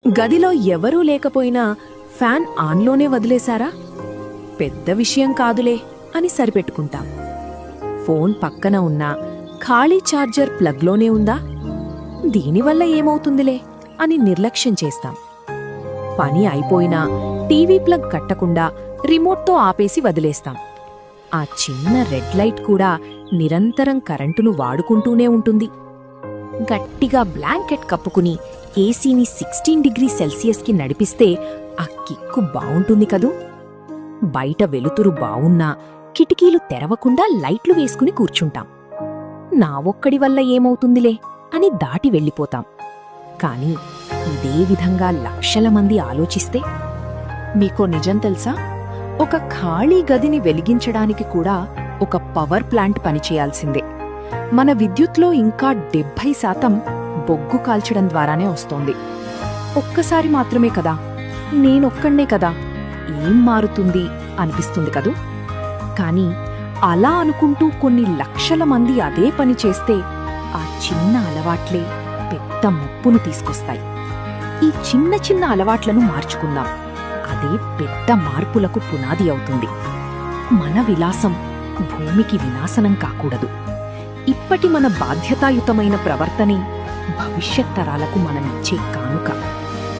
గదిలో ఎవరూ లేకపోయినా ఫ్యాన్ ఆన్లోనే వదిలేశారా? పెద్ద విషయం కాదులే అని సరిపెట్టుకుంటాం. ఫోన్ పక్కన ఉన్నా ఖాళీ ఛార్జర్ ప్లగ్లోనే ఉందా? దీనివల్ల ఏమవుతుందిలే అని నిర్లక్ష్యం చేస్తాం. పని అయిపోయినా టీవీ ప్లగ్ కట్టకుండా రిమోట్తో ఆపేసి వదిలేస్తాం. ఆ చిన్న రెడ్ లైట్ కూడా నిరంతరం కరెంటును వాడుకుంటూనే ఉంటుంది. గట్టిగా బ్లాంకెట్ కప్పుకుని ఏసీని 16 డిగ్రీ సెల్సియస్కి నడిపిస్తే ఆ కిక్కు బావుంటుంది కదూ. బయట వెలుతురు బావున్నా కిటికీలు తెరవకుండా లైట్లు వేసుకుని కూర్చుంటాం. నా ఒక్కడి వల్ల ఏమవుతుందిలే అని దాటి వెళ్ళిపోతాం. కాని ఇదే విధంగా లక్షల మంది ఆలోచిస్తే? మీకో నిజం తెలుసా? ఒక ఖాళీ గదిని వెలిగించడానికి కూడా ఒక పవర్ ప్లాంట్ పనిచేయాల్సిందే. మన విద్యుత్లో ఇంకా 70% బొగ్గు కాల్చడం ద్వారానే వస్తోంది. ఒక్కసారి మాత్రమే కదా, నేనొక్కడే కదా, ఏం మారుతుంది అనిపిస్తుంది కదూ. కాని అలా అనుకుంటూ కొన్ని లక్షల మంది అదే పని చేస్తే ఆ చిన్న అలవాట్లే పెద్ద ముప్పును తీసుకొస్తాయి. ఈ చిన్న చిన్న అలవాట్లను మార్చుకుందాం. అదే పెద్ద మార్పులకు పునాది అవుతుంది. మన విలాసం భూమికి వినాశనం కాకూడదు. ఇప్పటి మన బాధ్యతాయుతమైన ప్రవర్తనే భవిష్యత్ తరాలకు మనమిచ్చే కానుక.